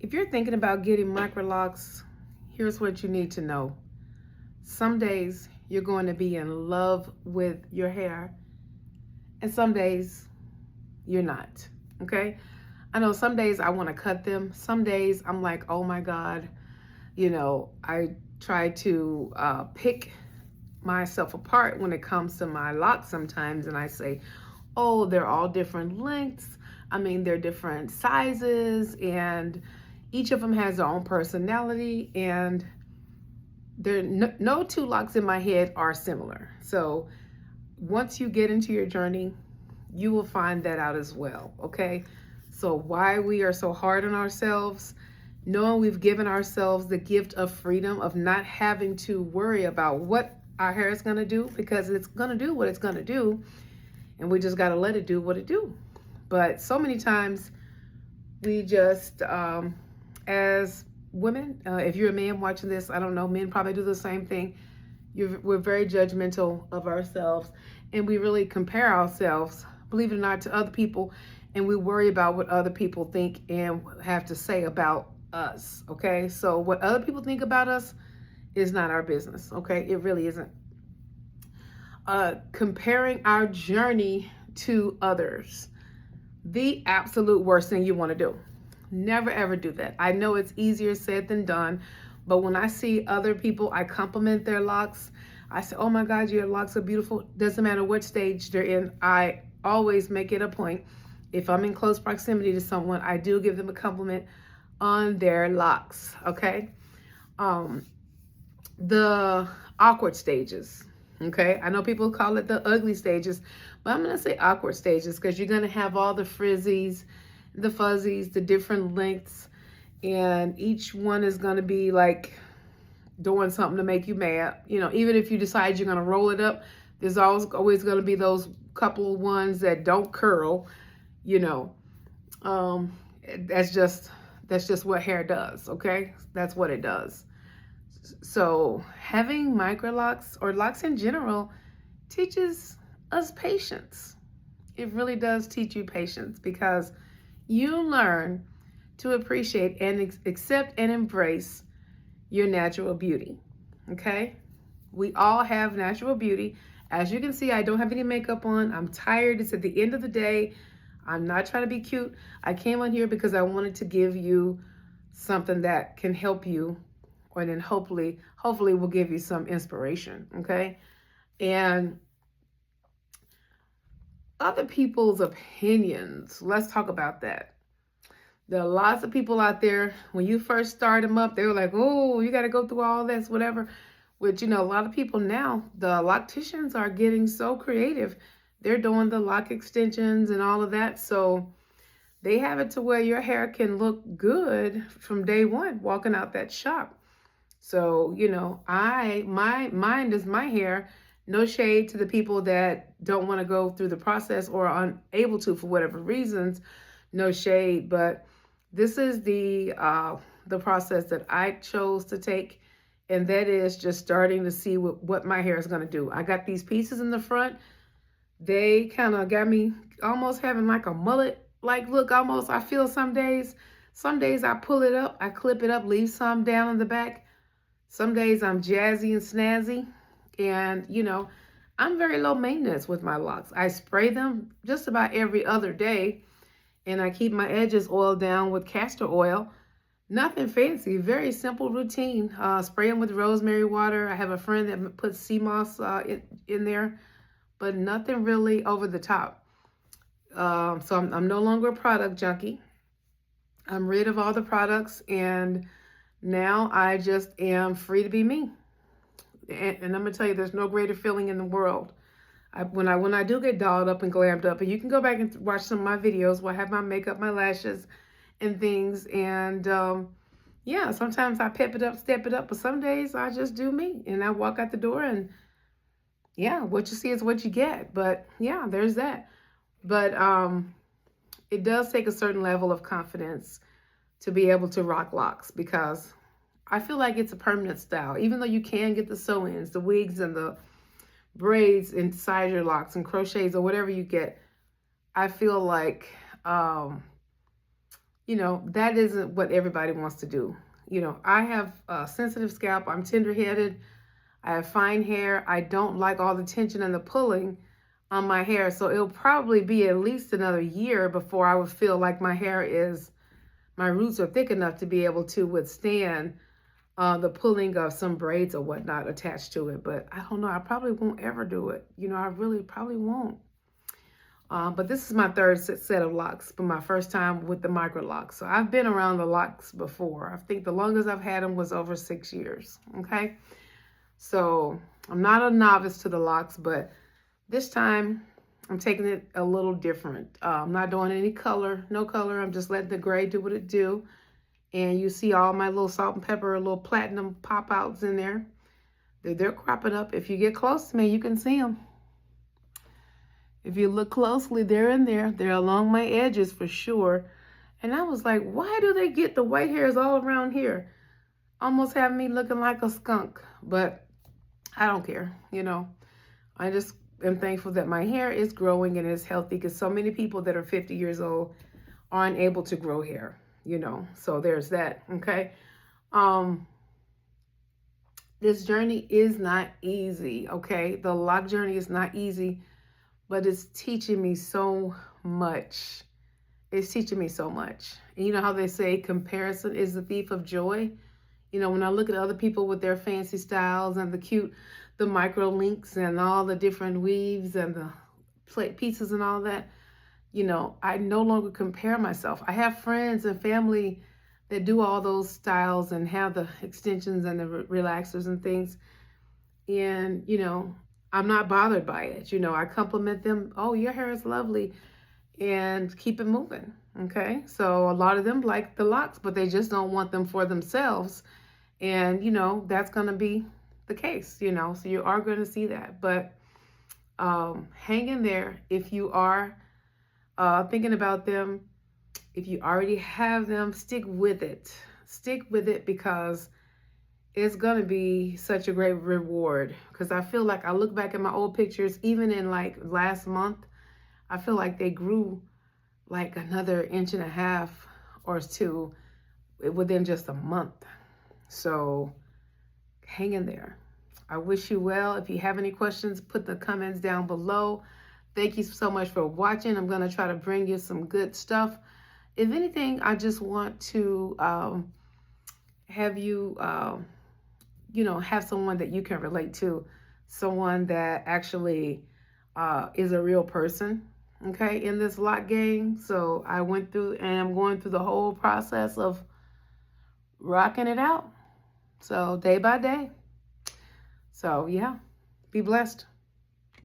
If you're thinking about getting Microlocs, here's what you need to know. Some days you're going to be in love with your hair, and some days you're not. Okay? I know some days I want to cut them. Some days I'm like, oh my God, I try to pick myself apart when it comes to my locks sometimes, and I say, oh, they're all different lengths. I mean, they're different sizes, and each of them has their own personality, and there no two locks in my head are similar. So once you get into your journey, you will find that out as well. Okay, so why we are so hard on ourselves, knowing we've given ourselves the gift of freedom of not having to worry about what our hair is going to do, because it's going to do what it's going to do, and we just got to let it do what it do. But so many times we just as women, if you're a man watching this, I don't know, men probably do the same thing. We're very judgmental of ourselves, and we really compare ourselves, believe it or not, to other people, and we worry about what other people think and have to say about us. Okay, so what other people think about us is not our business. Okay, it really isn't. Comparing our journey to others, the absolute worst thing you want to do. Never ever do that. I know it's easier said than done, but when I see other people, I compliment their locks. I say, oh my God, your locks are beautiful. Doesn't matter what stage they're in. I always make it a point. If I'm in close proximity to someone, I do give them a compliment on their locks. Okay. The awkward stages. Okay. I know people call it the ugly stages, but I'm going to say awkward stages because you're going to have all the frizzies, the fuzzies, the different lengths, and each one is going to be like doing something to make you mad. Even if you decide you're going to roll it up, there's always going to be those couple of ones that don't curl. That's just what hair does. Okay, that's what it does. So having microlocks or locks in general teaches us patience. It really does teach you patience, because you learn to appreciate and accept and embrace your natural beauty. Okay? We all have natural beauty. As you can see, I don't have any makeup on. I'm tired. It's at the end of the day. I'm not trying to be cute. I came on here because I wanted to give you something that can help you, or then hopefully will give you some inspiration. Okay? And other people's opinions, let's talk about that. There are lots of people out there, when you first start them up, they were like, oh, you got to go through all this, whatever. Which, a lot of people now, the locticians are getting so creative. They're doing the lock extensions and all of that. So they have it to where your hair can look good from day one, walking out that shop. So, mine is my hair. No shade to the people that don't want to go through the process or are unable to for whatever reasons. No shade, but this is the process that I chose to take, and that is just starting to see what my hair is going to do. I got these pieces in the front. They kind of got me almost having like a mullet-like look almost. I feel some days I pull it up, I clip it up, leave some down in the back. Some days I'm jazzy and snazzy, and I'm very low maintenance with my locks. I spray them just about every other day, and I keep my edges oiled down with castor oil. Nothing fancy, very simple routine. Spray them with rosemary water. I have a friend that puts sea moss in there, but nothing really over the top. So I'm no longer a product junkie. I'm rid of all the products, and now I just am free to be me. And I'm gonna tell you, there's no greater feeling in the world. When I do get dolled up and glammed up, and you can go back and watch some of my videos where I have my makeup, my lashes, and things. And yeah, sometimes I pep it up, step it up, but some days I just do me, and I walk out the door, and yeah, what you see is what you get. But yeah, there's that. But it does take a certain level of confidence to be able to rock locks, because I feel like it's a permanent style. Even though you can get the sew-ins, the wigs, and the braids inside your locks and crochets or whatever you get, I feel like that isn't what everybody wants to do. I have a sensitive scalp. I'm tender-headed. I have fine hair. I don't like all the tension and the pulling on my hair. So it'll probably be at least another year before I would feel like my roots are thick enough to be able to withstand the pulling of some braids or whatnot attached to it. But I don't know. I probably won't ever do it. I really probably won't. But this is my third set of locks, but my first time with the Microlocs. So I've been around the locks before. I think the longest I've had them was over 6 years. Okay. So I'm not a novice to the locks, but this time I'm taking it a little different. I'm not doing any color, no color. I'm just letting the gray do what it do. And you see all my little salt and pepper, little platinum pop outs in there. They're cropping up. If you get close to me, you can see them. If you look closely, they're in there. They're along my edges for sure. And I was like, why do they get the white hairs all around here? Almost having me looking like a skunk. But I don't care, I just am thankful that my hair is growing and is healthy, because so many people that are 50 years old aren't able to grow hair, So there's that, okay? This journey is not easy, okay? The lock journey is not easy, but it's teaching me so much. It's teaching me so much. And you know how they say comparison is the thief of joy? When I look at other people with their fancy styles and the micro links and all the different weaves and the plate pieces and all that, I no longer compare myself. I have friends and family that do all those styles and have the extensions and the relaxers and things. And, I'm not bothered by it. I compliment them. Oh, your hair is lovely, and keep it moving. Okay. So a lot of them like the locks, but they just don't want them for themselves. And, that's going to be the case, so you are going to see that. But hang in there. If you are thinking about them, if you already have them, stick with it. Stick with it, because it's going to be such a great reward. Because I feel like I look back at my old pictures, even in like last month, I feel like they grew like another 1.5 inches or 2 within just a month. So hang in there. I wish you well. If you have any questions, put the comments down below. Thank you so much for watching. I'm going to try to bring you some good stuff. If anything, I just want to have you, have someone that you can relate to, someone that actually is a real person, okay, in this lock game. So I went through and I'm going through the whole process of rocking it out. So day by day. So yeah, be blessed.